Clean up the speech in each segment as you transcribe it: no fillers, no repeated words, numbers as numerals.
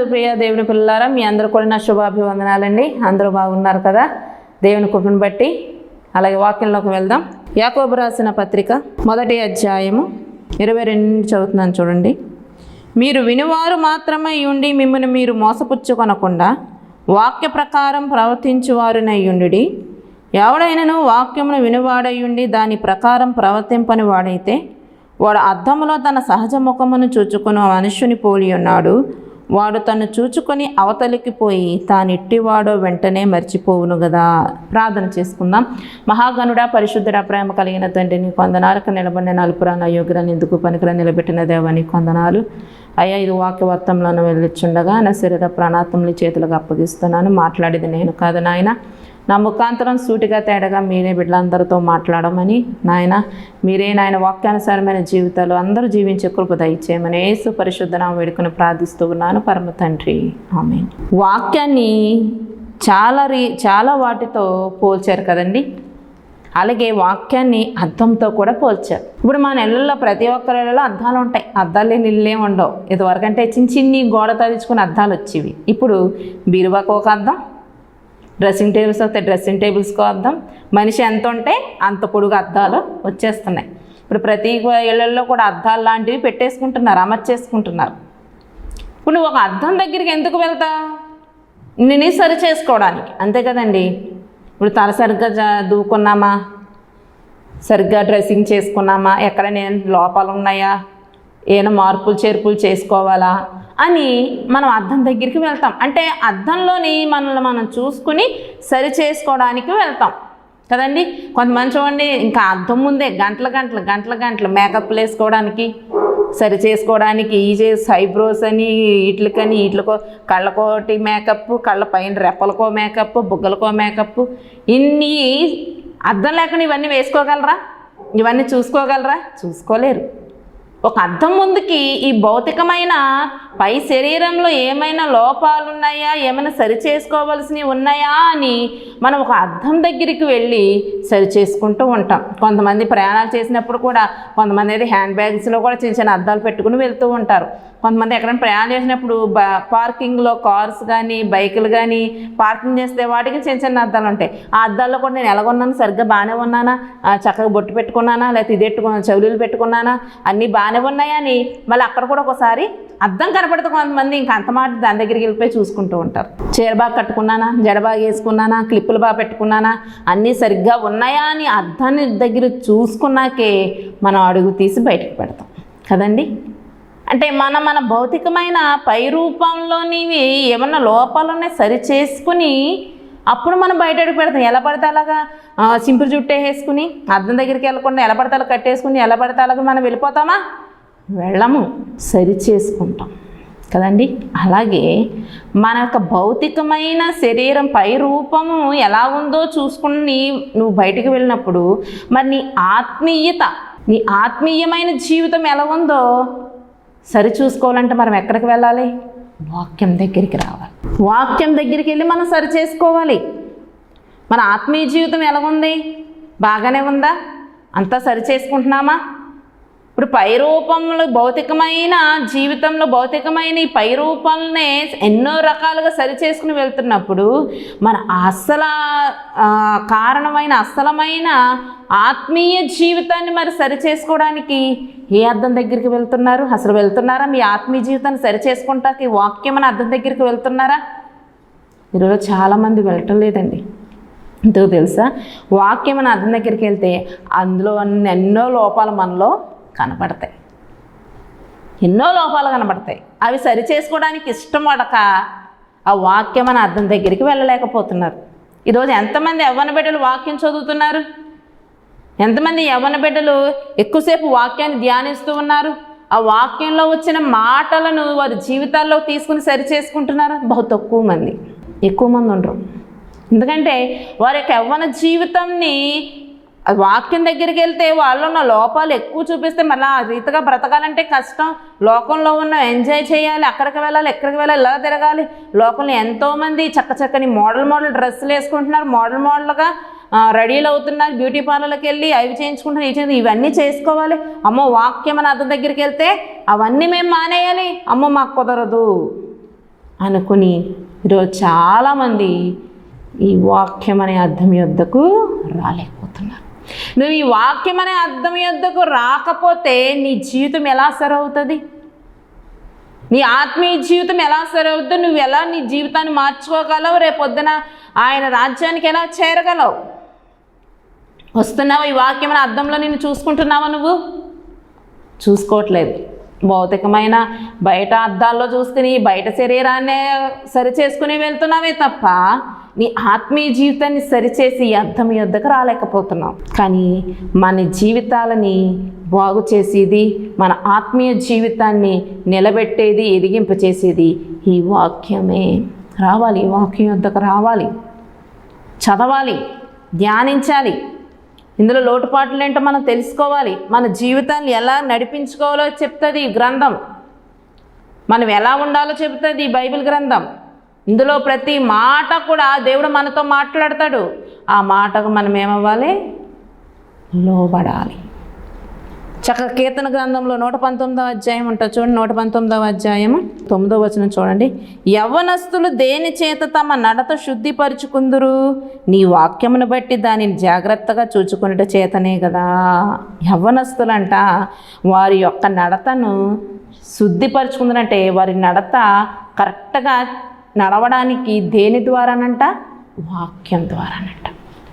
నందు ప్రియ దేవుని పిల్లలారా, మీ అందరూ కూడా నా శుభాభివందనాలండి. అందరూ బాగున్నారు కదా? దేవుని కృపను బట్టి. అలాగే వాక్యంలోకి వెళ్దాం. యాకోబు రాసిన పత్రిక 1వ అధ్యాయము 22 చదువుతున్నాను చూడండి. మీరు వినువారు మాత్రమై ఉండి మిమ్మల్ని మీరు మోసపుచ్చుకొనకుండా వాక్య ప్రకారం ప్రవర్తించువారునయ్యుండి. ఎవడైనను వాక్యమును వినువాడయ్యుండి దాని ప్రకారం ప్రవర్తింపని వాడైతే వాడు అద్దములో తన సహజ ముఖమును చూచుకుని మనుష్యుని పోలి ఉన్నాడు. వాడు తను చూచుకొని అవతలికి పోయి తానిట్టివాడో వెంటనే మర్చిపోవును కదా. ప్రార్థన చేసుకుందాం. మహాగణుడా, పరిశుద్ధుడా, ప్రేమ కలిగిన తండ్రి, నీ కొందనాలకు నిలబడిన నలుపురాన యోగ్యులను ఎందుకు పనికిరా నిలబెట్టిన దేవా, నీ కొందనాలు అయ్యా. ఇది వాక్యవర్తంలోనే వెళ్ళిచుండగా నా శరీర ప్రాణాత్మని చేతులకు అప్పగిస్తున్నాను. మాట్లాడేది నేను కాదు నాయన, నా ముఖాంతరం సూటిగా తేడగా మీరే బిడ్డలందరితో మాట్లాడమని నాయన, మీరే నాయన వాక్యానుసారమైన జీవితాలు అందరూ జీవించే కృప దయచేయమని యేసు పరిశుద్ధ నామమున వేడుకొని ప్రార్థిస్తూ ఉన్నాను పరమ తండ్రి, ఆమేన్. వాక్యాన్ని చాలా వాటితో పోల్చారు కదండి. అలాగే వాక్యాన్ని అద్దంతో కూడా పోల్చారు. ఇప్పుడు మన ఇళ్ళల్లో ప్రతి ఒక్కరి ఇళ్ళలో అద్దాలు ఉంటాయి. అద్దాలు లేని ఇళ్ళే ఉండవు. ఇదివరకంటే చిన్ని గోడ తలుచుకుని అద్దాలు వచ్చేవి. ఇప్పుడు బీరువాకు ఒక అద్దం, డ్రెస్సింగ్ టేబుల్స్ వస్తే డ్రెస్సింగ్ టేబుల్స్కో అద్దం, మనిషి ఎంత ఉంటే అంత పొడుగు అద్దాలు వచ్చేస్తున్నాయి. ఇప్పుడు ప్రతి ఇళ్ళల్లో కూడా అద్దాలు లాంటివి పెట్టేసుకుంటున్నారు, అమర్చేసుకుంటున్నారు. ఇప్పుడు నువ్వు ఒక అద్దం దగ్గరికి ఎందుకు వెళ్తావు? నిన్ను సరి చేసుకోవడానికి, అంతే కదండి. ఇప్పుడు తల సరిగ్గా దూకున్నామా, సరిగ్గా డ్రెస్సింగ్ చేసుకున్నామా, ఎక్కడైనా లోపాలు ఉన్నాయా, ఏమైనా మార్పులు చేర్పులు చేసుకోవాలా అని మనం అద్దం దగ్గరికి వెళ్తాం. అంటే అద్దంలోని మనల్ని మనం చూసుకుని సరి చేసుకోవడానికి వెళ్తాం కదండి. కొంతమంది చూడండి, ఇంకా అద్దం ముందే గంటల మేకప్లు వేసుకోవడానికి, సరి చేసుకోవడానికి, ఐబ్రోస్ అని వీటికో కళ్ళకోటి మేకప్, కళ్ళ పైన రెప్పలకో మేకప్, బుగ్గలకో మేకప్, ఇన్ని అద్దం లేకుండా ఇవన్నీ వేసుకోగలరా? ఇవన్నీ చూసుకోగలరా? చూసుకోలేరు. ఒక అద్దం ముందుకి ఈ భౌతికమైన పై శరీరంలో ఏమైనా లోపాలు ఉన్నాయా, ఏమైనా సరి చేసుకోవాల్సినవి ఉన్నాయా అని మనం ఒక అద్దం దగ్గరికి వెళ్ళి సరి చేసుకుంటూ ఉంటాం. కొంతమంది ప్రయాణాలు చేసినప్పుడు కూడా, కొంతమంది అయితే హ్యాండ్ బ్యాగ్స్లో కూడా చిన్న అద్దాలు పెట్టుకుని వెళ్తూ ఉంటారు. కొంతమంది ఎక్కడైనా ప్రయాణం చేసినప్పుడు పార్కింగ్లో కార్స్ కానీ బైకులు కానీ పార్కింగ్ చేస్తే వాటికి చిన్న అద్దాలు ఉంటాయి. ఆ అద్దాల్లో కూడా నేను ఎలాగొన్నాను, సరిగ్గా బాగానే ఉన్నానా, చక్కగా బొట్టు పెట్టుకున్నానా, లేకపోతే ఇదెట్టుకున్నాను, చెవులు పెట్టుకున్నానా, అన్నీ బాగానే ఉన్నాయా అని మళ్ళీ అక్కడ కూడా ఒకసారి అద్దం కనపడితే కొంతమంది ఇంకా అంత మాట దాని దగ్గరికి వెళ్ళిపోయి చూసుకుంటూ ఉంటారు. చీర బాగా కట్టుకున్నానా, జడ బాగా వేసుకున్నానా, క్లిప్పులు బాగా పెట్టుకున్నానా, అన్నీ సరిగ్గా ఉన్నాయా అని అద్దాన్ని దగ్గర చూసుకున్నాకే మనం అడుగు తీసి బయటకు పెడతాం కదండి. అంటే మన భౌతికమైన పై రూపంలోనివి ఏమన్నా లోపాలున్నాయి సరి చేసుకుని అప్పుడు మనం బయట అడుగు పెడతాం. ఎలా పడితే అలాగా సింపుల్ జుట్టు వేసుకుని అద్దం దగ్గరికి వెళ్ళకుండా ఎలా పడితే అలా కట్టేసుకుని ఎలా పడితే అలాగా మనం వెళ్ళిపోతామా? వెళ్ళము, సరి చేసుకుంటాం కదండి. అలాగే మన యొక్క భౌతికమైన శరీరం పై రూపము ఎలా ఉందో చూసుకుని నువ్వు బయటికి వెళ్ళినప్పుడు మరి నీ ఆత్మీయమైన జీవితం ఎలా ఉందో సరి చూసుకోవాలంటే మనం ఎక్కడికి వెళ్ళాలి? వాక్యం దగ్గరికి రావాలి. వాక్యం దగ్గరికి వెళ్ళి మనం సరి చేసుకోవాలి. మన ఆత్మీయ జీవితం ఎలా ఉంది? బాగానే ఉందా? అంతా సరి చేసుకుంటున్నామా? ఇప్పుడు పై రూపంలో భౌతికమైన జీవితంలో భౌతికమైన ఈ పై రూపాలనే ఎన్నో రకాలుగా సరి చేసుకుని వెళ్తున్నప్పుడు మన అసలమైన ఆత్మీయ జీవితాన్ని మరి సరి చేసుకోవడానికి ఏ అద్దం దగ్గరికి వెళ్తున్నారు? అసలు వెళ్తున్నారా? మీ ఆత్మీయ జీవితాన్ని సరి చేసుకుంటానికి వాక్యం అనే అద్దం దగ్గరికి వెళ్తున్నారా? ఈరోజు చాలామంది వెళ్ళటం లేదండి. ఎందుకు తెలుసా? వాక్యం అనే అద్దం దగ్గరికి వెళ్తే అందులో ఎన్నో లోపాలు మనలో కనపడతాయి. అవి సరి చేసుకోవడానికి ఇష్టం పడక ఆ వాక్యం అనే అద్దం దగ్గరికి వెళ్ళలేకపోతున్నారు. ఈరోజు ఎంతమంది యవ్వన బిడ్డలు వాక్యం చదువుతున్నారు? ఎంతమంది యవ్వన బిడ్డలు ఎక్కువసేపు వాక్యాన్ని ధ్యానిస్తూ ఉన్నారు? ఆ వాక్యంలో వచ్చిన మాటలను వారి జీవితాల్లో తీసుకుని సరి చేసుకుంటున్నారు? బహు తక్కువ మంది ఉండరు. ఎందుకంటే వారి యొక్క యవ్వన జీవితాన్ని వాక్యం దగ్గరికి వెళ్తే వాళ్ళు ఉన్న లోపాలు ఎక్కువ చూపిస్తే మళ్ళీ ఆ రీతిగా బ్రతకాలంటే కష్టం. లోకంలో ఉన్న ఎంజాయ్ చేయాలి, అక్కడికి వెళ్ళాలి, ఎక్కడికి వెళ్ళాలి, ఇలా తిరగాలి. లోకంలో ఎంతోమంది చక్కని మోడల్ డ్రెస్సులు వేసుకుంటున్నారు, మోడల్గా రెడీలు అవుతున్నారు, బ్యూటీ పార్లర్కి వెళ్ళి అవి చేయించుకుంటున్నారు, ఇవన్నీ చేసుకోవాలి. అమ్మో వాక్యం అని అతని దగ్గరికి వెళ్తే అవన్నీ మేము మానేయాలి, అమ్మో మాకు కుదరదు. అనుకుని ఈరోజు చాలామంది ఈ వాక్యం అనే అర్థం యొద్దకు రాలేకపోతున్నారు. నువ్వు ఈ వాక్యం అనే అర్థం యొద్దకు రాకపోతే నీ జీవితం ఎలా సరవుతుంది? నీ ఆత్మీయ జీవితం ఎలా సరవుద్దు? నువ్వు ఎలా నీ జీవితాన్ని మార్చుకోగలవు? రేపొద్దున ఆయన రాజ్యానికి ఎలా చేరగలవు? వస్తున్నావా? ఈ వాక్యం అనే అర్థంలో నిన్ను చూసుకుంటున్నావా? నువ్వు చూసుకోవట్లేదు. భౌతికమైన బయట అద్దాల్లో చూసుకుని బయట శరీరాన్నే సరిచేసుకుని వెళ్తున్నావే తప్ప నీ ఆత్మీయ జీవితాన్ని సరిచేసి ఈ అర్థం యొద్దకు రాలేకపోతున్నావు. కానీ మన జీవితాలని బాగు చేసేది, మన ఆత్మీయ జీవితాన్ని నిలబెట్టేది, ఎదిగింపచేసేది ఈ వాక్యమే. రావాలి, ఈ వాక్యం యొద్దకు రావాలి, చదవాలి, ధ్యానించాలి. ఇందులో లోటుపాట్లు ఏంటో మనం తెలుసుకోవాలి. మన జీవితాన్ని ఎలా నడిపించుకోవాలో చెప్తుంది ఈ గ్రంథం. మనం ఎలా ఉండాలో చెప్తుంది ఈ బైబిల్ గ్రంథం. ఇందులో ప్రతి మాట కూడా దేవుడు మనతో మాట్లాడతాడు. ఆ మాటకు మనం ఏమవ్వాలి? లోబడాలి. చక్కగా కీర్తన గ్రంథంలో 119వ అధ్యాయం ఉంటుంది చూడండి. 119వ అధ్యాయము 9వ వచనం చూడండి. యవ్వనస్తులు దేని చేత తమ నడత శుద్ధిపరుచుకుందురు? నీ వాక్యమును బట్టి దానిని జాగ్రత్తగా చూచుకునేట చేతనే కదా. యవ్వనస్తులంట వారి యొక్క నడతను శుద్ధిపరుచుకుందనంటే వారి నడత కరెక్ట్గా నడవడానికి దేని ద్వారానంట? వాక్యం ద్వారానంట.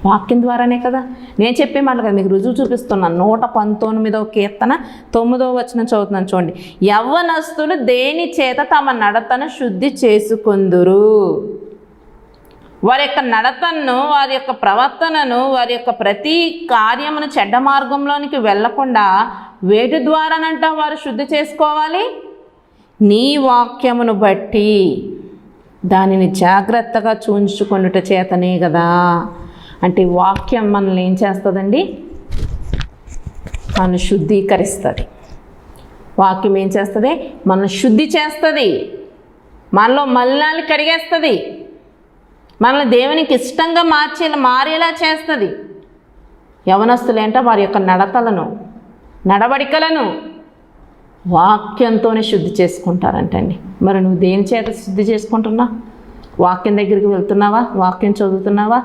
వాక్యం ద్వారానే కదా. నేను చెప్పే మాటలు కదా, మీకు రుజువు చూపిస్తున్నాను. 119వ కీర్తన 9వ వచనం చదువుతున్నాను చూడండి. యవ్వనస్తులు దేని చేత తమ నడతను శుద్ధి చేసుకుందురు? వారి యొక్క నడతను, వారి యొక్క ప్రవర్తనను, వారి యొక్క ప్రతి కార్యమును చెడ్డ మార్గంలోనికి వెళ్లకుండా వేటి ద్వారానంట వారు శుద్ధి చేసుకోవాలి? నీ వాక్యమును బట్టి దానిని జాగ్రత్తగా చూంచుకొనుట చేతనే కదా. అంటే వాక్యం మనల్ని ఏం చేస్తుందండి? మనల్ని శుద్ధీకరిస్తుంది. వాక్యం ఏం చేస్తుంది? మనల్ని శుద్ధి చేస్తుంది. మనలో మలినాలు కడిగేస్తుంది. మనల్ని దేవునికి ఇష్టంగా మారేలా చేస్తుంది. యవనస్తులు ఏంటో వారి యొక్క నడతలను, నడవడికలను వాక్యంతోనే శుద్ధి చేసుకుంటారంటండి. మరి నువ్వు దేని చేత శుద్ధి చేసుకుంటున్నావు? వాక్యం దగ్గరికి వెళ్తున్నావా? వాక్యం చదువుతున్నావా?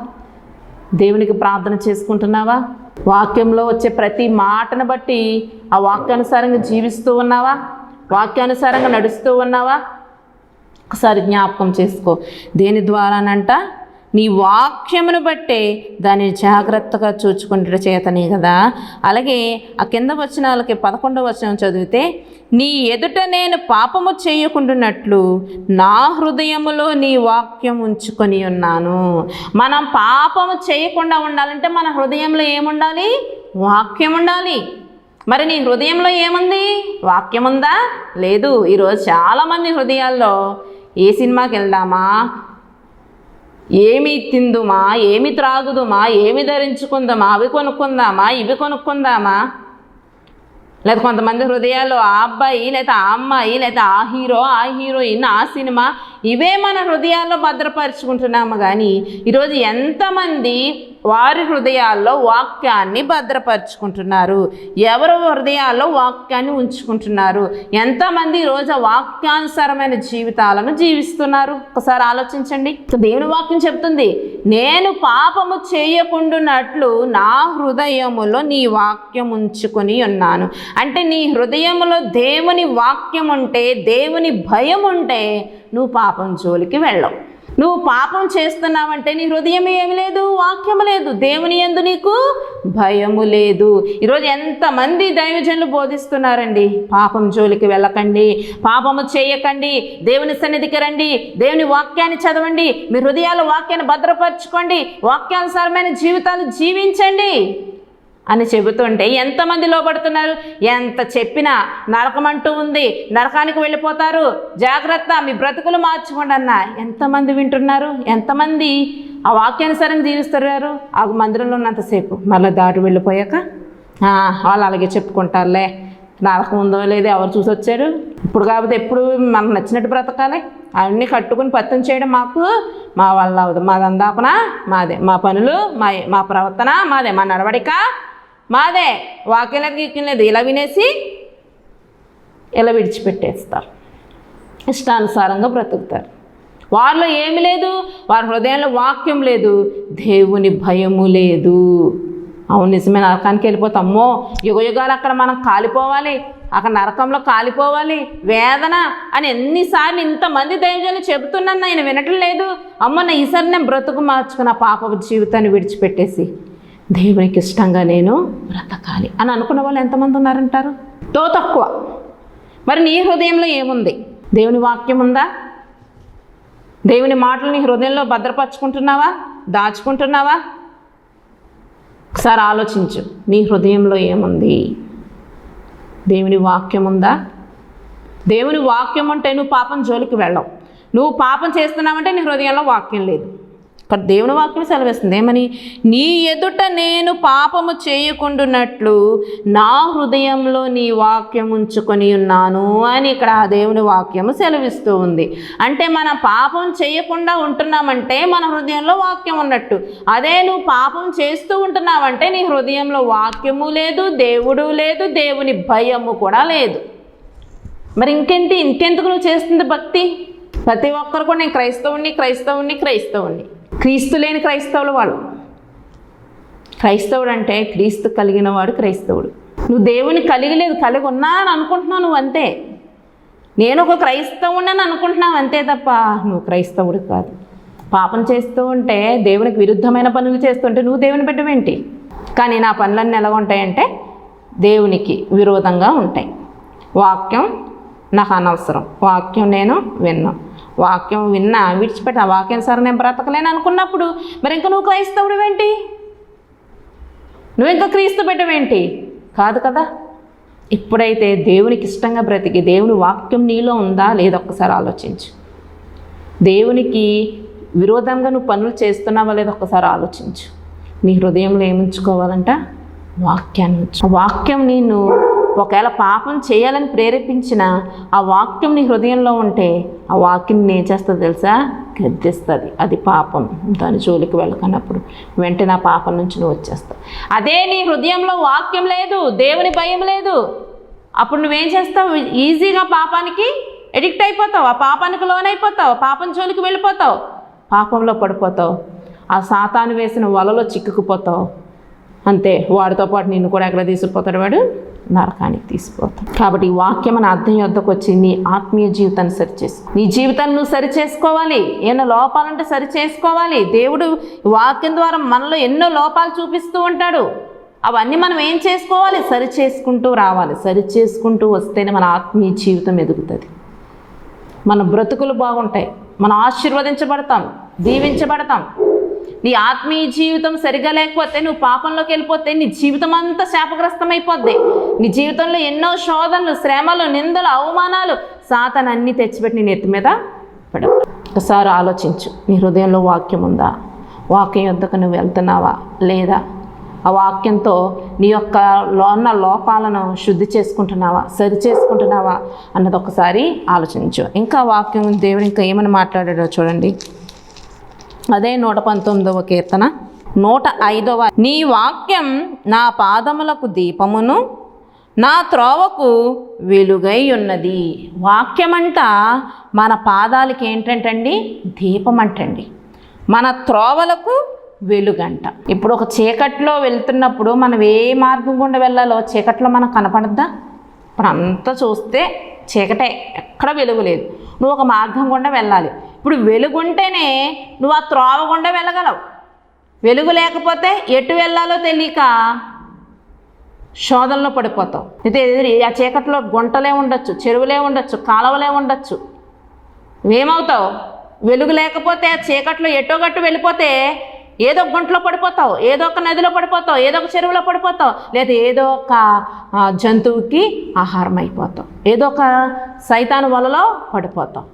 దేవునికి ప్రార్థన చేసుకుంటున్నావా? వాక్యంలో వచ్చే ప్రతి మాటను బట్టి ఆ వాక్యానుసారంగా జీవిస్తూ ఉన్నావా? వాక్యానుసారంగా నడుస్తూ ఉన్నావా? ఒకసారి జ్ఞాపకం చేసుకో. దేని ద్వారానంట? నీ వాక్యమును బట్టే దాన్ని జాగ్రత్తగా చూచుకుంటే చేతనే కదా. అలాగే ఆ కింద వచనాలకి 11వ వచనం చదివితే, నీ ఎదుట నేను పాపము చేయకుండానట్లు నా హృదయములో నీ వాక్యం ఉంచుకొని ఉన్నాను. మనం పాపము చేయకుండా ఉండాలంటే మన హృదయంలో ఏముండాలి? వాక్యం ఉండాలి. మరి నీ హృదయంలో ఏముంది? వాక్యం ఉందా? లేదు. ఈరోజు చాలామంది హృదయాల్లో ఏ సినిమాకి వెళ్దామా, ఏమి తిందుమా, ఏమి త్రాగుదుమా, ఏమి ధరించుకుందామా, అవి కొనుక్కుందామా, ఇవి కొనుక్కుందామా, లేదా కొంతమంది హృదయాల్లో ఆ అబ్బాయి, లేదా ఆ అమ్మాయి, లేదా ఆ హీరో, ఆ హీరోయిన్, ఆ సినిమా, ఇవే మన హృదయాల్లో భద్రపరుచుకుంటున్నాము. కానీ ఈరోజు ఎంతమంది వారి హృదయాల్లో వాక్యాన్ని భద్రపరుచుకుంటున్నారు? ఎవరు హృదయాల్లో వాక్యాన్ని ఉంచుకుంటున్నారు? ఎంతమంది ఈరోజు వాక్యానుసారమైన జీవితాలను జీవిస్తున్నారు? ఒకసారి ఆలోచించండి. దేవుని వాక్యం చెప్తుంది, నేను పాపము చేయకుండానట్లు నా హృదయములో నీ వాక్యం ఉంచుకొని ఉన్నాను. అంటే నీ హృదయములో దేవుని వాక్యం ఉంటే, దేవుని భయం ఉంటే నువ్వు పాపం జోలికి వెళ్ళవు. నువ్వు పాపం చేస్తున్నావంటే నీ హృదయం ఏమి లేదు, వాక్యము లేదు, దేవుని యందు నీకు భయము లేదు. ఈరోజు ఎంతమంది దైవజనులు బోధిస్తున్నారండి, పాపం జోలికి వెళ్ళకండి, పాపము చేయకండి, దేవుని సన్నిధికి రండి, దేవుని వాక్యాన్ని చదవండి, మీ హృదయాల వాక్యాన్ని భద్రపరచుకోండి, వాక్యానుసారమైన జీవితాలు జీవించండి అని చెబుతుంటే ఎంతమంది లోబడుతున్నారు? ఎంత చెప్పినా నరకమంటూ ఉంది, నరకానికి వెళ్ళిపోతారు, జాగ్రత్త, మీ బ్రతుకులు మార్చుకోండి అన్న ఎంతమంది వింటున్నారు? ఎంతమంది ఆ వాక్యానుసారంగా జీవిస్తారు? ఆ మందిరంలో ఉన్నంతసేపు మళ్ళీ దాటి వెళ్ళిపోయాక వాళ్ళు అలాగే చెప్పుకుంటారులే, నరకం ఉందో లేదో ఎవరు చూసి వచ్చారు, ఇప్పుడు కాకపోతే ఎప్పుడు మనకు నచ్చినట్టు బ్రతకాలి, అవన్నీ కట్టుకుని పత్తం చేయడం మాకు మా వల్ల అవదు, మాదందాపన మాదే, మా పనులు మా ప్రవర్తన మాదే, మా నడవడిక మాదే, వాక్యాలకి లేదు, ఇలా వినేసి ఇలా విడిచిపెట్టేస్తారు, ఇష్టానుసారంగా బ్రతుకుతారు. వారిలో ఏమి లేదు, వారి హృదయంలో వాక్యం లేదు, దేవుని భయము లేదు. అవును, నిజమే, నరకానికి వెళ్ళిపోతాం. అమ్మో, యుగయుగాలు అక్కడ మనం కాలిపోవాలి, అక్కడ నరకంలో కాలిపోవాలి, వేదన అని ఎన్నిసార్లు ఇంతమంది దైవజనులు చెబుతున్నాను, ఆయన వినటం లేదు. అమ్మ, నా ఈసారి నేను బ్రతుకు మార్చుకున్న పాప జీవితాన్ని విడిచిపెట్టేసి దేవునికి ఇష్టంగా నేను బ్రతకాలి అని అనుకున్న వాళ్ళు ఎంతమంది ఉన్నారంటారు? తక్కువ. మరి నీ హృదయంలో ఏముంది? దేవుని వాక్యం ఉందా? దేవుని మాటలు నీ హృదయంలో భద్రపరుచుకుంటున్నావా, దాచుకుంటున్నావా? ఒకసారి ఆలోచించు, నీ హృదయంలో ఏముంది? దేవుని వాక్యం ఉందా? దేవుని వాక్యం అంటే నువ్వు పాపం జోలికి వెళ్ళవు. నువ్వు పాపం చేస్తున్నావంటే నీ హృదయంలో వాక్యం లేదు. ఇక్కడ దేవుని వాక్యం సెలవిస్తుంది ఏమని? నీ ఎదుట నేను పాపము చేయకుండానట్లు నా హృదయంలో నీ వాక్యం ఉంచుకొని ఉన్నాను అని ఇక్కడ ఆ దేవుని వాక్యము సెలవిస్తూ ఉంది. అంటే మనం పాపం చేయకుండా ఉంటున్నామంటే మన హృదయంలో వాక్యం ఉన్నట్టు. అదే నువ్వు పాపం చేస్తూ ఉంటున్నావంటే నీ హృదయంలో వాక్యము లేదు, దేవుడు లేదు, దేవుని భయము కూడా లేదు. మరి ఇంకెందుకు నువ్వు చేస్తుంది భక్తి? ప్రతి ఒక్కరు కూడా నేను క్రైస్తవుని. క్రీస్తు లేని క్రైస్తవులు వాళ్ళు. క్రైస్తవుడు అంటే క్రీస్తు కలిగిన వాడు క్రైస్తవుడు. నువ్వు దేవుని కలిగి ఉన్నా అని అనుకుంటున్నావు నువ్వు, అంతే. నేను ఒక క్రైస్తవుని అని అనుకుంటున్నావు అంతే తప్ప నువ్వు క్రైస్తవుడు కాదు. పాపం చేస్తూ ఉంటే, దేవునికి విరుద్ధమైన పనులు చేస్తుంటే నువ్వు దేవుని బిడ్డవేంటి? కానీ నా పనులన్నీ ఎలా ఉంటాయంటే దేవునికి విరోధంగా ఉంటాయి. వాక్యం నాకు అనవసరం, వాక్యం నేను విన్నాను, వాక్యం విన్నా విడిచిపెట్టిన వాక్యం సరే నేను బ్రతకలేను అనుకున్నప్పుడు మరి ఇంకా నువ్వు క్రైస్తవుడు ఏంటి? నువ్వు ఇంకా క్రీస్తు బిడ్డవేంటి? కాదు కదా. ఇప్పుడైతే దేవునికి ఇష్టంగా బ్రతికి దేవుని వాక్యం నీలో ఉందా లేదా ఒక్కసారి ఆలోచించు. దేవునికి విరోధంగా నువ్వు పనులు చేస్తున్నావా లేదా ఒక్కసారి ఆలోచించు. నీ హృదయంలో ఏముంచుకోవాలంట? వాక్యాన్ని ఉంచు. వాక్యం నేను ఒకవేళ పాపం చేయాలని ప్రేరేపించిన ఆ వాక్యం నీ హృదయంలో ఉంటే ఆ వాక్యం ఏం చేస్తుంది తెలుసా? గద్దిస్తుంది. అది పాపం, దాని జోలికి వెళ్ళకన్నప్పుడు వెంటనే ఆ పాపం నుంచి నువ్వు వచ్చేస్తావు. అదే నీ హృదయంలో వాక్యం లేదు, దేవుని భయం లేదు, అప్పుడు నువ్వేం చేస్తావు? ఈజీగా పాపానికి ఎడిక్ట్ అయిపోతావు, ఆ పాపానికి లోనైపోతావు, పాపం జోలికి వెళ్ళిపోతావు, పాపంలో పడిపోతావు, ఆ సాతాను వేసిన వలలో చిక్కుకుపోతావు. అంతే, వాడితో పాటు నిన్ను కూడా ఎక్కడ తీసుకుపోతాడు? వాడు నరకానికి తీసుకుపోతాడు. కాబట్టి ఈ వాక్యం అనే అర్థం యొద్దకు వచ్చి నీ ఆత్మీయ జీవితాన్ని సరిచేసుకో. నీ జీవితాన్ని నువ్వు సరిచేసుకోవాలి. ఏమైనా లోపాలంటే సరిచేసుకోవాలి. దేవుడు వాక్యం ద్వారా మనలో ఎన్నో లోపాలు చూపిస్తూ ఉంటాడు. అవన్నీ మనం ఏం చేసుకోవాలి? సరిచేసుకుంటూ రావాలి. సరిచేసుకుంటూ వస్తేనే మన ఆత్మీయ జీవితం ఎదుగుతుంది, మన బ్రతుకులు బాగుంటాయి, మనం ఆశీర్వదించబడతాం, దీవించబడతాం. నీ ఆత్మీయ జీవితం సరిగా లేకపోతే, నువ్వు పాపంలోకి వెళ్ళిపోతే నీ జీవితం అంతా శాపగ్రస్తమైపోద్ది. నీ జీవితంలో ఎన్నో శోధనలు, శ్రమలు, నిందలు, అవమానాలు సాతాను అన్నీ తెచ్చిపెట్టి నీ ఎత్తి మీద పెడతాడు. ఒకసారి ఆలోచించు, నీ హృదయంలో వాక్యం ఉందా? వాక్యం యొద్దకు నువ్వు వెళ్తున్నావా లేదా? ఆ వాక్యంతో నీ యొక్క ఉన్న లోపాలను శుద్ధి చేసుకుంటున్నావా, సరి చేసుకుంటున్నావా అన్నది ఒకసారి ఆలోచించు. ఇంకా వాక్యం దేవుడు ఇంకా ఏమని మాట్లాడాడో చూడండి. అదే 119వ కీర్తన 105వ. నీ వాక్యం నా పాదములకు దీపమును నా త్రోవకు వెలుగై ఉన్నది. వాక్యం అంట మన పాదాలకి ఏంటంటండి? దీపం అంటండి, మన త్రోవలకు వెలుగంట. ఇప్పుడు ఒక చీకట్లో వెళ్తున్నప్పుడు మనం ఏ మార్గం గుండా వెళ్ళాలో చీకట్లో మనకు కనపడద్దా? ఇప్పుడు అంతా చూస్తే చీకటే, ఎక్కడ వెలుగు లేదు. నువ్వు ఒక మార్గం గుండా వెళ్ళాలి. ఇప్పుడు వెలుగుంటేనే నువ్వు ఆ త్రోవ గుండా వెళ్ళగలవు. వెలుగు లేకపోతే ఎటు వెళ్ళాలో తెలియక శోధనలో పడిపోతావు. అయితే ఆ చీకట్లో గుంటలే ఉండొచ్చు, చెరువులే ఉండొచ్చు, కాలువలే ఉండొచ్చు. ఏమవుతావు? వెలుగు లేకపోతే ఆ చీకట్లో ఎటో గట్టు వెళ్ళిపోతే ఏదో ఒక గుంటలో పడిపోతావు, ఏదో ఒక నదిలో పడిపోతావు, ఏదో ఒక చెరువులో పడిపోతావు, లేదా ఏదో ఒక జంతువుకి ఆహారం అయిపోతావు, ఏదో ఒక సైతాను వలలో పడిపోతావు.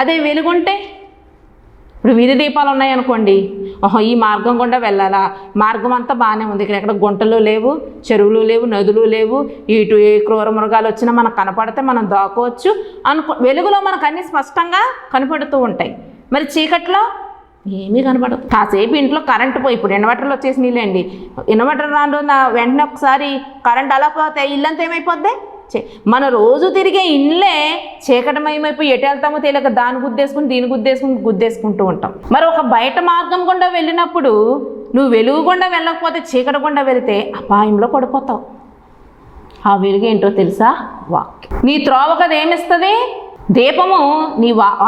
అదే వెలుగుంటే, ఇప్పుడు వీధి దీపాలు ఉన్నాయనుకోండి, ఓహో ఈ మార్గం గుండా వెళ్ళాలా, మార్గం అంతా బాగానే ఉంది, ఇక్కడ ఎక్కడ గుంటలు లేవు, చెరువులు లేవు, నదులు లేవు, ఇటు ఏ క్రూర మృగాలు వచ్చినా మనకు కనపడితే మనం దాకోవచ్చు వెలుగులో మనకు అన్నీ స్పష్టంగా కనపడుతూ ఉంటాయి. మరి చీకట్లో ఏమీ కనపడదు. కాసేపు ఇంట్లో కరెంటు పోయి, ఇప్పుడు ఇన్వర్టర్లు వచ్చేసి నీళ్ళండి, ఇన్వర్టర్ రాను వెంటనే ఒకసారి కరెంట్ అలా పోతే ఇల్లంతా ఏమైపోద్ది? మన రోజు తిరిగే ఇళ్ళే చీకటమయమైపోయి ఎటు వెళ్తామో తెలియక దాన్ని గుద్దేసుకుని దీన్ని గుద్దేసుకుంటూ ఉంటాం. మరి ఒక బయట మార్గం గుండా వెళ్ళినప్పుడు నువ్వు వెలుగు గుండా వెళ్ళకపోతే చీకటి గుండా వెళితే అపాయంలో పడిపోతావు. ఆ వెలుగు ఏంటో తెలుసా? వాక్యం. నీ త్రోవకు అది ఏమిస్తుంది? దీపము.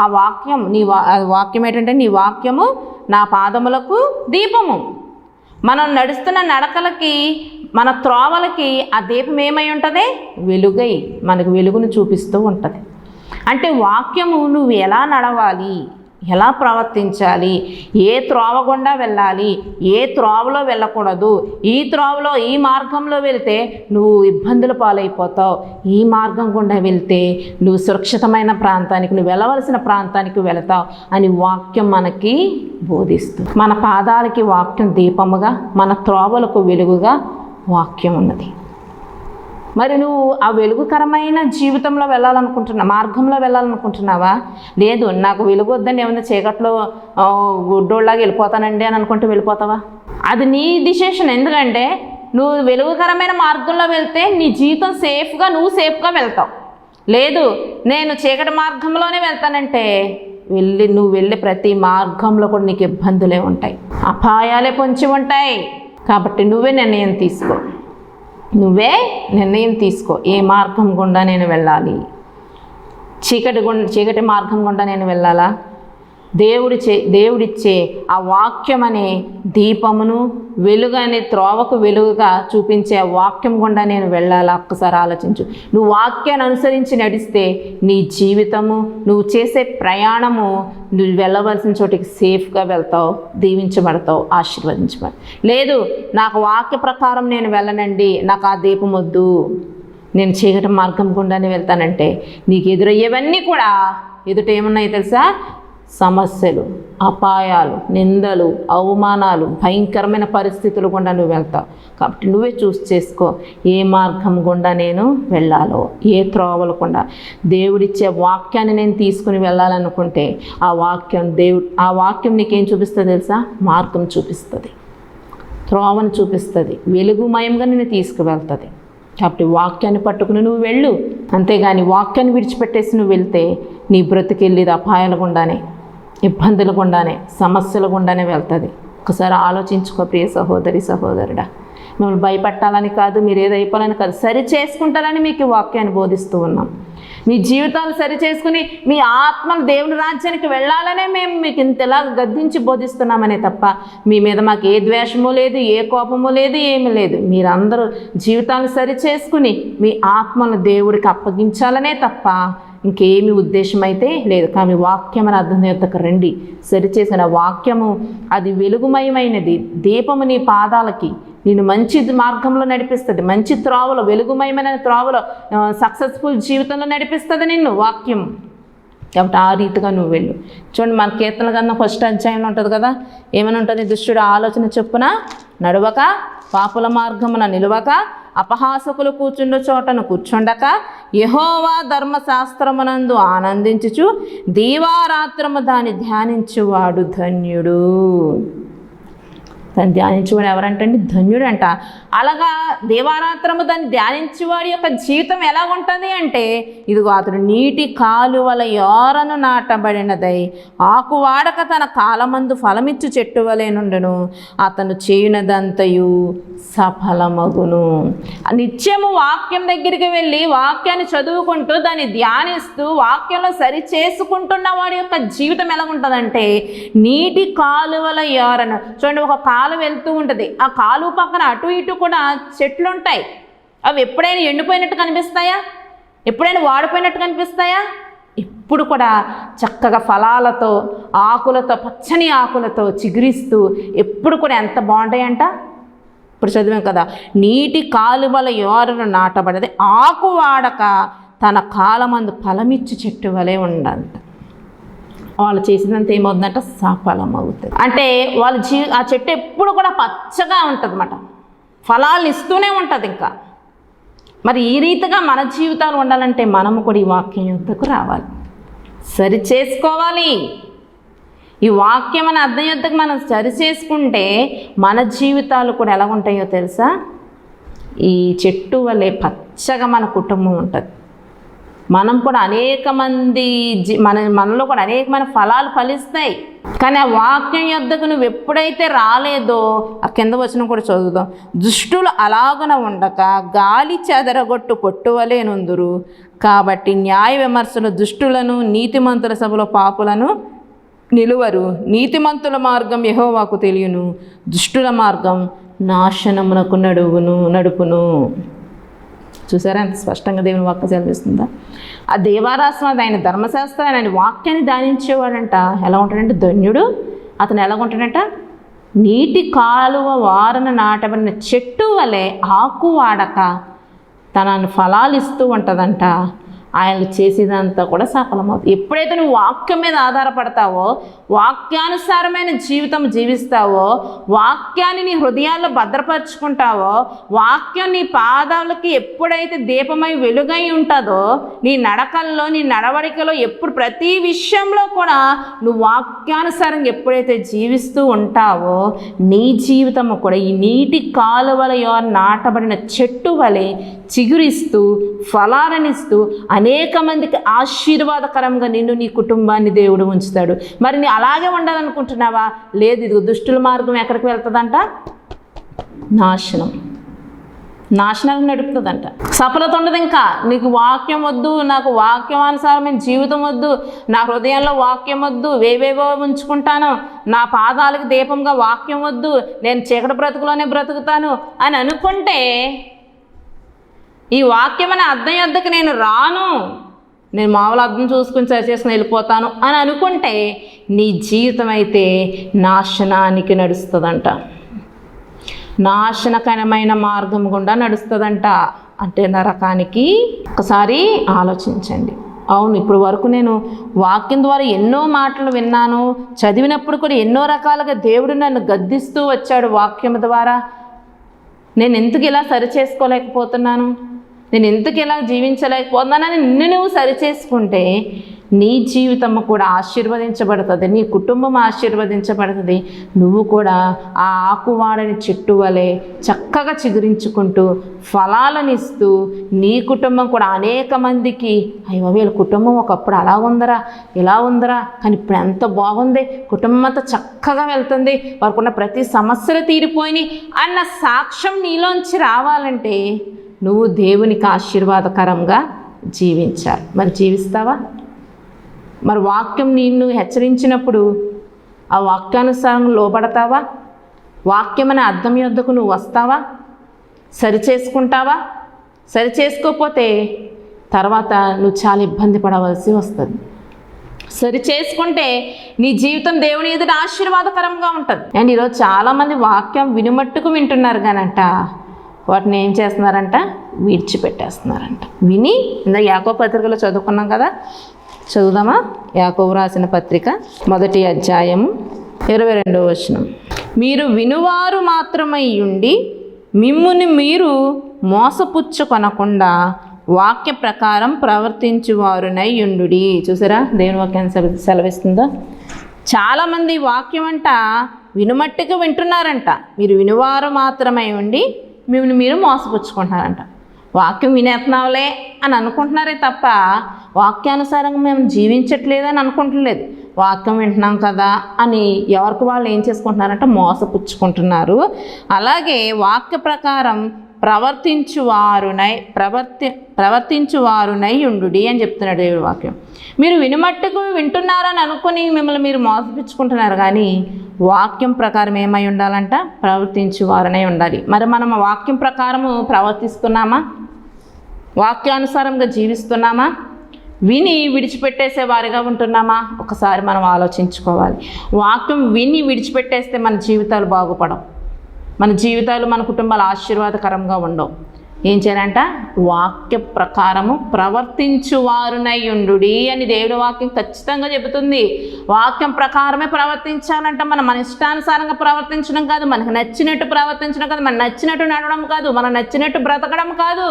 ఆ వాక్యం వాక్యం ఏంటంటే నీ వాక్యము నా పాదములకు దీపము. మనం నడుస్తున్న నడకలకి మన త్రోవలకి ఆ దీపం ఏమై ఉంటుంది? వెలుగై మనకు వెలుగును చూపిస్తూ ఉంటుంది. అంటే వాక్యము నువ్వు ఎలా నడవాలి, ఎలా ప్రవర్తించాలి, ఏ త్రోవ గుండా వెళ్ళాలి, ఏ త్రోవలో వెళ్ళకూడదు, ఈ త్రోవలో ఈ మార్గంలో వెళితే నువ్వు ఇబ్బందుల పాలైపోతావు, ఈ మార్గం గుండా వెళ్తే నువ్వు సురక్షితమైన ప్రాంతానికి, నువ్వు వెళ్ళవలసిన ప్రాంతానికి వెళతావు అని వాక్యం మనకి బోధిస్తుంది. మన పాదాలకి వాక్యం దీపముగా, మన త్రోవలకు వెలుగుగా వాక్యం ఉన్నది. మరి నువ్వు ఆ వెలుగుకరమైన జీవితంలో మార్గంలో వెళ్ళాలనుకుంటున్నావా? లేదు, నాకు వెలుగు వద్దని ఏమన్నా చీకట్లో గుడ్డోళ్ళలాగా వెళ్ళిపోతానండి అని అనుకుంటూ వెళ్ళిపోతావా? అది నీ డిసిషన్. ఎందుకంటే నువ్వు వెలుగుకరమైన మార్గంలో వెళ్తే నీ జీవితం నువ్వు సేఫ్గా వెళ్తావు. లేదు, నేను చీకటి మార్గంలోనే వెళ్తానంటే నువ్వు వెళ్ళే ప్రతి మార్గంలో కూడా నీకు ఇబ్బందులే ఉంటాయి, అపాయాలే పొంచి ఉంటాయి. కాబట్టి నువ్వే నిర్ణయం తీసుకో. ఏ మార్గం గుండా నేను వెళ్ళాలి? చీకటి మార్గం గుండా నేను వెళ్ళాలా? దేవుడిచ్చే ఆ వాక్యం అనే దీపమును, వెలుగు అనే త్రోవకు వెలుగుగా చూపించే ఆ వాక్యం గుండా నేను వెళ్ళాలా? ఒక్కసారి ఆలోచించు. నువ్వు వాక్యాన్ని అనుసరించి నడిస్తే నీ జీవితము, నువ్వు చేసే ప్రయాణము, నువ్వు వెళ్ళవలసిన చోటికి సేఫ్గా వెళ్తావు, దీవించబడతావు, ఆశీర్వదించబడతావు. లేదు, నాకు వాక్య ప్రకారం నేను వెళ్ళనండి, నాకు ఆ దీపం వద్దు, నేను చీకటి మార్గం గుండానే వెళ్తానంటే నీకు ఎదురయ్యేవన్నీ కూడా ఏమున్నాయి తెలుసా? సమస్యలు, అపాయాలు, నిందలు, అవమానాలు, భయంకరమైన పరిస్థితులు గుండా నువ్వు వెళ్తావు. కాబట్టి నువ్వే చేసుకో ఏ మార్గం గుండా నేను వెళ్ళాలో, ఏ త్రోవలు గుండా. దేవుడిచ్చే వాక్యాన్ని నేను తీసుకుని వెళ్ళాలనుకుంటే ఆ వాక్యం నీకేం చూపిస్తుంది తెలుసా? మార్గం చూపిస్తుంది, త్రోవను చూపిస్తుంది, వెలుగుమయంగా నేను తీసుకువెళ్తుంది. కాబట్టి వాక్యాన్ని పట్టుకుని నువ్వు వెళ్ళు. అంతేగాని వాక్యాన్ని విడిచిపెట్టేసి నువ్వు వెళ్తే నీ బ్రతికెళ్ళేది అపాయాల గుండానే, ఇబ్బందుల గుండానే, సమస్యల గుండానే వెళ్తుంది. ఒకసారి ఆలోచించుకో ప్రియ సహోదరుడా. మిమ్మల్ని భయపెట్టాలని కాదు, మీరు ఏదో అయిపోవాలని కాదు, సరి చేసుకుంటారని మీకు వాక్యాన్ని బోధిస్తూ ఉన్నాం. మీ జీవితాలు సరి చేసుకుని మీ ఆత్మలు దేవుని రాజ్యానికి వెళ్ళాలనే మేము మీకు ఇంతలా గద్దించి బోధిస్తున్నామనే తప్ప మీ మీద మాకు ఏ ద్వేషము లేదు, ఏ కోపము లేదు, ఏమీ లేదు. మీరందరూ జీవితాలను సరి చేసుకుని మీ ఆత్మను దేవుడికి అప్పగించాలనే తప్ప ఇంకేమి ఉద్దేశం అయితే లేదు. కానీ వాక్యం అని అర్థం యొద్దకు రండి. సరిచేసిన వాక్యము అది వెలుగుమయమైనది, దీపము నీ పాదాలకి, నేను మంచి మార్గంలో నడిపిస్తుంది, మంచి త్రోవలో, వెలుగుమయమైన త్రోవలో, సక్సెస్ఫుల్ జీవితంలో నడిపిస్తుంది నిన్ను వాక్యం. కాబట్టి ఆ రీతిగా నువ్వు వెళ్ళు. చూడండి, మన కీర్తన గ్రంథం 1వ అధ్యాయంలో ఉంటుంది కదా, ఏమని ఉంటుంది? దుష్టుడు ఆలోచన చొప్పున నడవక, పాపుల మార్గమున నిలువక, అపహాసకులు కూర్చుండు చోటను కూర్చుండక, యెహోవా ధర్మశాస్త్రమునందు ఆనందించుచు దీవారాత్రము దాన్ని ధ్యానించువాడు ధన్యుడు. దాన్ని ధ్యానించేవాడు ఎవరంటండి? ధన్యుడు అంట. అలాగా దేవారాత్రము దాన్ని ధ్యానించేవాడి యొక్క జీవితం ఎలా ఉంటుంది అంటే, ఇదిగో అతడు నీటి కాలువల యోరను నాటబడినదై ఆకు వాడక తన కాలమందు ఫలమిచ్చు చెట్టు వలె నుండును, అతను చేయునదంతయు సఫలమగును. నిత్యము వాక్యం దగ్గరికి వెళ్ళి వాక్యాన్ని చదువుకుంటూ దాన్ని ధ్యానిస్తూ వాక్యంలో సరి చేసుకుంటున్న వాడి యొక్క జీవితం ఎలా ఉంటుందంటే, నీటి కాలువల యోరను. చూడండి, ఒక కాలు వెళ్తూ ఉంటుంది, ఆ కాలువ పక్కన అటు ఇటు కూడా చెట్లు ఉంటాయి. అవి ఎప్పుడైనా ఎండిపోయినట్టు కనిపిస్తాయా? ఎప్పుడైనా వాడిపోయినట్టు కనిపిస్తాయా? ఇప్పుడు కూడా చక్కగా ఫలాలతో, ఆకులతో, పచ్చని ఆకులతో చిగురిస్తూ ఎప్పుడు కూడా ఎంత బాగుంటాయంట. ఇప్పుడు చదివాం కదా, నీటి కాలువల యోరను నాటబడది, ఆకు వాడక తన కాలమందు ఫలమిచ్చు చెట్టు వలె ఉండంట. వాళ్ళు చేసినంత ఏమవుతుందంట? సఫలం అవుతుంది. అంటే వాళ్ళ ఆ చెట్టు ఎప్పుడు కూడా పచ్చగా ఉంటుంది అన్నమాట, ఫలాలు ఇస్తూనే ఉంటుంది. ఇంకా మరి ఈ రీతిగా మన జీవితాలు ఉండాలంటే మనము కూడా ఈ వాక్యం యొద్దకు రావాలి, సరి చేసుకోవాలి. ఈ వాక్యం అని అర్థం యొద్దకు మనం సరి చేసుకుంటే మన జీవితాలు కూడా ఎలా ఉంటాయో తెలుసా? ఈ చెట్టు వలె పచ్చగా మన కుటుంబం ఉంటుంది. మనం కూడా అనేక మంది మనలో కూడా అనేకమైన ఫలాలు ఫలిస్తాయి. కానీ ఆ వాక్యం యొద్దకు నువ్వు ఎప్పుడైతే రాలేదో, ఆ కింద వచనం కూడా చదువుదాం. దుష్టులు అలాగున ఉండక గాలి చెదరగొట్టు పొట్టువలే నుందురు, కాబట్టి న్యాయ విమర్శలు దుష్టులను, నీతిమంతుల సభలో పాపులను నిలువరు. నీతిమంతుల మార్గం యెహోవాకు తెలియను, దుష్టుల మార్గం నాశనమునకు నడుపును. చూసారా ఎంత స్పష్టంగా దేవుని వాక్యం సెలవిస్తుందా? ఆ దేవారాస్వాది ఆయన ధర్మశాస్త్రాన్ని, ఆయన వాక్యాన్ని ధ్యానించేవాడంట. ఎలా ఉంటాడంటే ధన్యుడు. అతను ఎలా ఉంటాడంట? నీటి కాలువ వారన నాటబడిన చెట్టు వలె ఆకు వాడక తనను ఫలాలు ఇస్తూ ఉంటుందంట. ఆయన చేసేదంతా కూడా సఫలమవుతుంది. ఎప్పుడైతే నువ్వు వాక్యం మీద ఆధారపడతావో, వాక్యానుసారమైన జీవితం జీవిస్తావో, వాక్యాన్ని నీ హృదయాల్లో భద్రపరుచుకుంటావో, వాక్యం నీ పాదాలకి ఎప్పుడైతే దీపమై వెలుగై ఉంటుందో, నీ నడకల్లో, నీ నడవడికలో ఎప్పుడు ప్రతి విషయంలో కూడా నువ్వు వాక్యానుసారంగా ఎప్పుడైతే జీవిస్తూ ఉంటావో, నీ జీవితము కూడా ఈ నీటి కాలువల నాటబడిన చెట్టు వలె చిగురిస్తూ ఫలాలనిస్తూ అనేక మందికి ఆశీర్వాదకరంగా నిన్ను, నీ కుటుంబాన్ని దేవుడు ఉంచుతాడు. మరి నీ అలాగే ఉండాలనుకుంటున్నావా? లేదు, ఇది దుష్టుల మార్గం ఎక్కడికి వెళ్తుందంట? నాశనానికి నడుపుతుందంట. సఫలత ఉండదు. ఇంకా నీకు వాక్యం వద్దు, నాకు వాక్యానుసారమైన జీవితం వద్దు, నా హృదయంలో వాక్యం వద్దు, వేవేవో ఉంచుకుంటాను, నా పాదాలకు దీపంగా వాక్యం వద్దు, నేను చీకటి బ్రతుకులోనే బ్రతుకుతాను అని అనుకుంటే, ఈ వాక్యం అనే అర్థం యొద్దకు నేను రాను, నేను మామూలు అర్థం చూసుకుని సరి చేసుకుని వెళ్ళిపోతాను అని అనుకుంటే, నీ జీవితం అయితే నాశనానికి నడుస్తుందంట. నాశనకరమైన మార్గం గుండా నడుస్తుందంట. అంటే నరకానికి. ఒకసారి ఆలోచించండి. అవును, ఇప్పుడు వరకు నేను వాక్యం ద్వారా ఎన్నో మాటలు విన్నాను, చదివినప్పుడు కూడా ఎన్నో రకాలుగా దేవుడు నన్ను గద్దిస్తూ వచ్చాడు వాక్యం ద్వారా. నేను ఎందుకు ఇలా సరి చేసుకోలేకపోతున్నాను, నేను ఎందుకు ఇలా జీవించలేకపోతున్నానని నిన్ను నువ్వు సరిచేసుకుంటే నీ జీవితం కూడా ఆశీర్వదించబడుతుంది, నీ కుటుంబం ఆశీర్వదించబడుతుంది. నువ్వు కూడా ఆ ఆకువాడని చెట్టు వలె చక్కగా చిగురించుకుంటూ ఫలాలను ఇస్తూ నీ కుటుంబం కూడా అనేక మందికి, అయ్యో వీళ్ళ కుటుంబం ఒకప్పుడు అలా ఉందరా, ఇలా ఉందరా, కానీ ఇప్పుడు ఎంత బాగుంది, కుటుంబం అంతా చక్కగా వెళ్తుంది, వారికున్న ప్రతి సమస్యలు తీరిపోయినాయి అన్న సాక్ష్యం నీలోంచి రావాలంటే నువ్వు దేవునికి ఆశీర్వాదకరంగా జీవించాలి. మరి జీవిస్తావా? మరి వాక్యం నిన్ను హెచ్చరించినప్పుడు ఆ వాక్యానుసారంగా లోబడతావా? వాక్యం అనే అర్థం యొద్దకు నువ్వు వస్తావా? సరిచేసుకుంటావా? సరిచేసుకోకపోతే తర్వాత నువ్వు చాలా ఇబ్బంది పడవలసి వస్తుంది. సరిచేసుకుంటే నీ జీవితం దేవుని ఎదుట ఆశీర్వాదకరంగా ఉంటుంది. అండ్ ఈరోజు చాలామంది వాక్యం వినుమట్టుకు వింటున్నారు కానంట, వాటిని ఏం చేస్తున్నారంట? విడిచిపెట్టేస్తున్నారంట. విని ఇందాక యాకోబు పత్రికలో చదువుకున్నాం కదా, చదువుదామా? యాకోబు రాసిన పత్రిక 1వ అధ్యాయము 22వ వచనం. మీరు వినువారు మాత్రమై ఉండి మిమ్ముని మీరు మోసపుచ్చుకొనకుండా వాక్య ప్రకారం ప్రవర్తించువారునై ఉండుడి. చూసారా దేవుని వాక్యాన్ని సెలవిస్తుందో? చాలామంది వాక్యం అంట వినుమట్టుకు వింటున్నారంట. మీరు వినువారు మాత్రమై ఉండి మిమ్మల్ని మీరు మోసపుచ్చుకుంటున్నారంట. వాక్యం వినేస్తున్నావులే అని అనుకుంటున్నారే తప్ప వాక్యానుసారంగా మేము జీవించట్లేదని అనుకుంటలేదు. వాక్యం వింటున్నాం కదా అని ఎవరికి వాళ్ళు ఏం చేసుకుంటున్నారంటే మోసపుచ్చుకుంటున్నారు. అలాగే వాక్య ప్రకారం ప్రవర్తించువారునై ఉండుడి అని చెప్తున్నాడు దేవుడి వాక్యం. మీరు వినుమట్టుకు వింటున్నారని అనుకుని మిమ్మల్ని మీరు మోసపుచ్చుకుంటున్నారు, కానీ వాక్యం ప్రకారం ఏమై ఉండాలంట? ప్రవర్తించువారునై ఉండాలి. మరి మనం వాక్యం ప్రకారము ప్రవర్తిస్తున్నామా? వాక్యానుసారంగా జీవిస్తున్నామా? విని విడిచిపెట్టేసే వారిగా ఉంటున్నామా? ఒకసారి మనం ఆలోచించుకోవాలి. వాక్యం విని విడిచిపెట్టేస్తే మన జీవితాలు బాగుపడవు, మన జీవితాలు, మన కుటుంబాలు ఆశీర్వాదకరంగా ఉండవు. ఏం చేయాలంట? వాక్య ప్రకారము ప్రవర్తించువారునై ఉండుడి అని దేవుడి వాక్యం ఖచ్చితంగా చెబుతుంది. వాక్యం ప్రకారమే ప్రవర్తించాలంట. మన ఇష్టానుసారంగా ప్రవర్తించడం కాదు, మనకు నచ్చినట్టు ప్రవర్తించడం కాదు, మన నచ్చినట్టు నడవడం కాదు, మనం నచ్చినట్టు బ్రతకడం కాదు.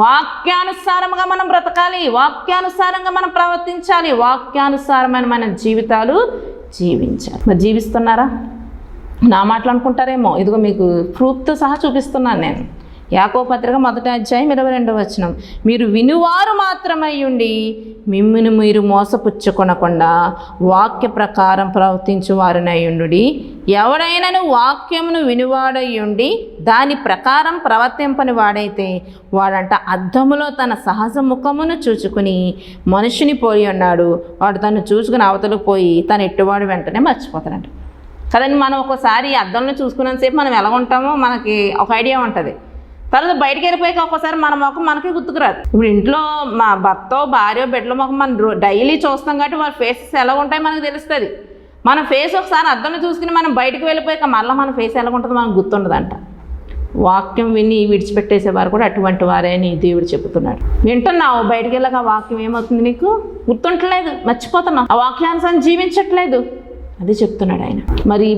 వాక్యానుసారంగా మనం బ్రతకాలి, వాక్యానుసారంగా మనం ప్రవర్తించాలి, వాక్యానుసారమైన మన జీవితాలు జీవించాలి. మరి జీవిస్తున్నారా? నా మాటలు అనుకుంటారేమో, ఇదిగో మీకు ప్రూఫ్తో సహా చూపిస్తున్నాను నేను. యాకోబు పత్రిక 1వ అధ్యాయం 22వ వచనం, మీరు వినువారు మాత్రమై ఉండి మిమ్మును మీరు మోసపుచ్చుకొనకుండా వాక్య ప్రకారం ప్రవర్తించు వారునై ఉండుడి. ఎవడైనను వాక్యమును వినువాడై ఉండి దాని ప్రకారం ప్రవర్తింపని వాడైతే వాడంట అద్దములో తన సహజ ముఖమును చూచుకుని మనుషుని పోయి ఉన్నాడు. వాడు తను చూసుకుని అవతలకు పోయి తను ఎట్టువాడు వెంటనే మర్చిపోతాడంట కదండి. మనం ఒకసారి అద్దంలో చూసుకున్నంతసేపు మనం ఎలా ఉంటామో మనకి ఒక ఐడియా ఉంటుంది. తర్వాత బయటికి వెళ్ళిపోయాక ఒక్కోసారి మన ముఖం మనకి గుర్తుకురాదు. ఇప్పుడు ఇంట్లో మా భర్త భార్య బిడ్డల ముఖం మనం డైలీ చూస్తాం కాబట్టి వాళ్ళ ఫేసెస్ ఎలా ఉంటాయో మనకు తెలుస్తుంది. మన ఫేస్ ఒకసారి అద్దంలో చూసుకుని మనం బయటికి వెళ్ళిపోయాక మళ్ళీ మన ఫేస్ ఎలా ఉంటుందో మనకు గుర్తుండదంట. వాక్యం విని విడిచిపెట్టేసేవారు కూడా అటువంటి వారే అని దేవుడు చెబుతున్నాడు. వింటున్నావు, బయటికి వెళ్ళాక ఆ వాక్యం ఏమవుతుంది, నీకు గుర్తుంటలేదు, మర్చిపోతున్నావు, ఆ వాక్యానుసారం జీవించట్లేదు. అది చెప్తున్నాడు ఆయన. మరి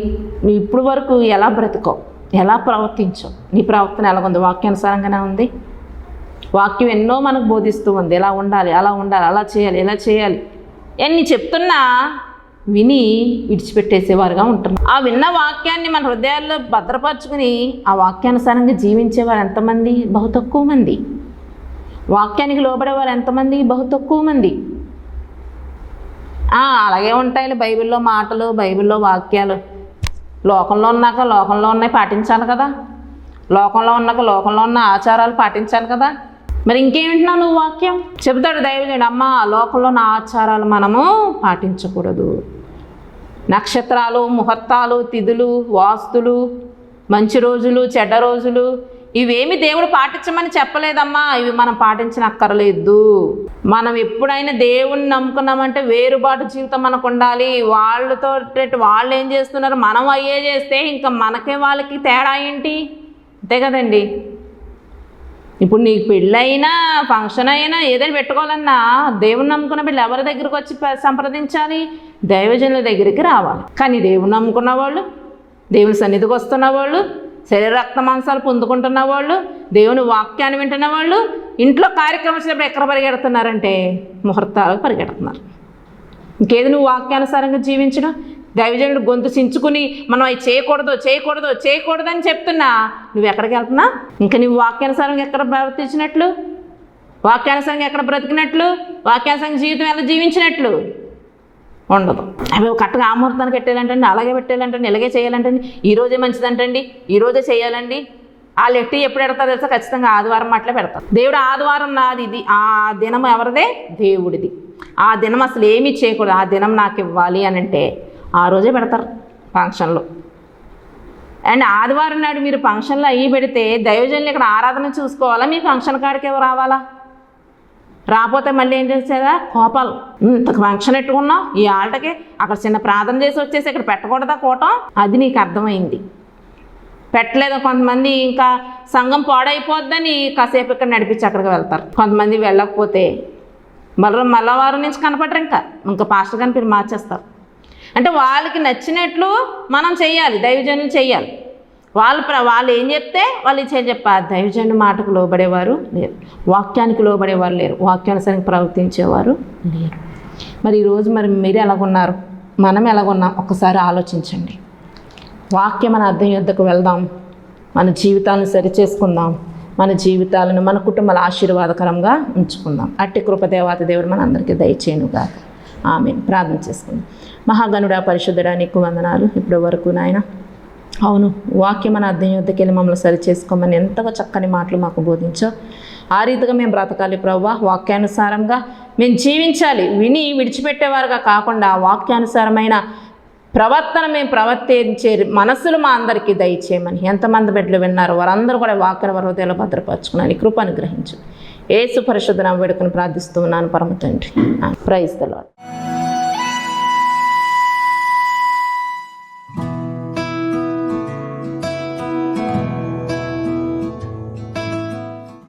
ఇప్పుడు వరకు ఎలా బ్రతుకో, ఎలా ప్రవర్తించో, నీ ప్రవర్తన ఎలాగుంది, వాక్యానుసారంగానే ఉంది. వాక్యం ఎన్నో మనకు బోధిస్తూ ఉంది, ఎలా ఉండాలి, అలా ఉండాలి, అలా చేయాలి, ఎలా చేయాలి. ఎన్ని చెప్తున్నా విని విడిచిపెట్టేసేవారుగా ఉంటున్నాం. ఆ విన్న వాక్యాన్ని మన హృదయాల్లో భద్రపరుచుకుని ఆ వాక్యానుసారంగా జీవించేవారు ఎంతమంది? బహు తక్కువ మంది. వాక్యానికి లోబడేవారు ఎంతమంది? బహు తక్కువ మంది. అలాగే ఉంటాయి బైబిల్లో మాటలు, బైబిల్లో వాక్యాలు. లోకంలో ఉన్నాక లోకంలో ఉన్నాయి పాటించాలి కదా, లోకంలో ఉన్నాక లోకంలో ఉన్న ఆచారాలు పాటించాలి కదా. మరి ఇంకేమింటున్నావు నువ్వు? వాక్యం చెబుతాడు దైవజనుడు, అమ్మ లోకంలో ఉన్న ఆచారాలు మనము పాటించకూడదు. నక్షత్రాలు, ముహూర్తాలు, తిథులు, వాస్తులు, మంచి రోజులు, చెడ్డ రోజులు, ఇవేమి దేవుడు పాటించమని చెప్పలేదమ్మా. ఇవి మనం పాటించనక్కర్లేదు. మనం ఎప్పుడైనా దేవుణ్ణి నమ్ముకున్నామంటే వేరుబాటు జీవితం మనకు ఉండాలి. వాళ్ళతో వాళ్ళు ఏం చేస్తున్నారు మనం అయ్యే చేస్తే ఇంకా మనకే వాళ్ళకి తేడా ఏంటి? అంతే కదండి. ఇప్పుడు నీకు పెళ్ళైనా ఫంక్షన్ అయినా ఏదైనా పెట్టుకోవాలన్నా దేవుని నమ్ముకున్న బిడ్డలు ఎవరి దగ్గరికి వచ్చి సంప్రదించాలి? దైవజనుల దగ్గరికి రావాలి. కానీ దేవుని నమ్ముకున్న వాళ్ళు, దేవుని సన్నిధికి వస్తున్న వాళ్ళు, శరీర రక్త మాంసాలు పొందుకుంటున్న వాళ్ళు, దేవుని వాక్యాన్ని వింటున్న వాళ్ళు ఇంట్లో కార్యక్రమం వచ్చినప్పుడు ఎక్కడ పరిగెడుతున్నారంటే ముహూర్తాలకు పరిగెడుతున్నారు. ఇంకేది నువ్వు వాక్యానుసారంగా జీవించడం? దైవజనుడు గొంతు చించుకుని మనం అవి చేయకూడదు చేయకూడదు చేయకూడదు అని చెప్తున్నా నువ్వు ఎక్కడికి వెళ్తున్నా? ఇంకా నువ్వు వాక్యానుసారంగా ఎక్కడ ప్రవర్తించినట్లు, వాక్యానుసారంగా ఎక్కడ బ్రతికినట్లు, వాక్యానుసారంగా జీవితం ఎలా జీవించినట్లు ఉండదు. అవి కరెక్ట్గా ఆ ముహూర్తానికి పెట్టేయాలంటండి, అలాగే పెట్టేయాలంటండి, ఇలాగే చేయాలంటండి, ఈరోజే మంచిదంటండి, ఈరోజే చేయాలండి. వాళ్ళు ఎట్టి ఎప్పుడు పెడతారు తెలుసా? ఖచ్చితంగా ఆదివారం అట్లా పెడతారు. దేవుడు ఆదివారం నాది, ఇది ఆ దినం ఎవరిదే? దేవుడిది. ఆ దినం అసలు ఏమీ చేయకూడదు, ఆ దినం నాకు ఇవ్వాలి అని అంటే ఆ రోజే పెడతారు ఫంక్షన్లో. అండ్ ఆదివారం నాడు మీరు ఫంక్షన్లో అయ్యి పెడితే దైవజనులు ఇక్కడ ఆరాధన చూసుకోవాలా, మీ ఫంక్షన్ కాడికి ఎవరు రావాలా? రాకపోతే మళ్ళీ ఏం చేసేదా? కోపాలు. ఇంత ఫంక్షన్ పెట్టుకున్నాం ఈ ఆటకి, అక్కడ చిన్న ప్రార్థన చేసి వచ్చేసి ఇక్కడ పెట్టకూడదా కూటం? అది నీకు అర్థమైంది. పెట్టలేదు. కొంతమంది ఇంకా సంఘం పాడైపోద్దని కాసేపు ఇక్కడ నడిపించి అక్కడికి వెళ్తారు. కొంతమంది వెళ్ళకపోతే మళ్ళీ వారం నుంచి కనపడరు, ఇంకా పాస్టర్ గారిని మీరు మార్చేస్తారు. అంటే వాళ్ళకి నచ్చినట్లు మనం చెయ్యాలి, దైవజనులు చెయ్యాలి. వాళ్ళు ఏం చెప్తే వాళ్ళు చెప్పారు. దైవజనుల మాటకు లోబడేవారు లేరు, వాక్యానికి లోబడేవారు లేరు, వాక్యానుసారంగా ప్రవర్తించేవారు లేరు. మరి ఈరోజు మరి మీరు ఎలాగున్నారు, మనం ఎలాగున్నాం ఒక్కసారి ఆలోచించండి. వాక్యం మన అర్థం యొద్దకు వెళ్దాం, మన జీవితాలను సరిచేసుకుందాం, మన జీవితాలను మన కుటుంబాల ఆశీర్వాదకరంగా ఉంచుకుందాం. అట్టి కృపదేవాతి దేవుడు మన అందరికీ దయచేయునుగాక. ఆమేన్. ప్రార్థన చేసుకుందాం. మహాగణుడా, పరిశుద్ధుడా, నీకు వందనాలు. ఇప్పటి వరకు నాయన, అవును, వాక్యం మన అర్థం యొద్దకు వెళ్ళి మమ్మల్ని సరిచేసుకోమని ఎంతగా చక్కని మాటలు మాకు బోధించావు. ఆ రీతిగా మేము బ్రతకాలి ప్రభువా, వాక్యానుసారంగా మేము జీవించాలి. విని విడిచిపెట్టేవారుగా కాకుండా వాక్యానుసారమైన ప్రవర్తన మేము ప్రవర్తించే మనస్సులు మా అందరికీ దయచేయమని. ఎంతమంది బిడ్డలు విన్నారు వారందరూ కూడా వాక్య హృదయాలు భద్రపరచుకున్నాను. కృప అనుగ్రహించు. యేసు పరిశుద్ధ నామమున వేడుకొని ప్రార్థిస్తూ ఉన్నాను పరమ తండ్రి. Praise the lord.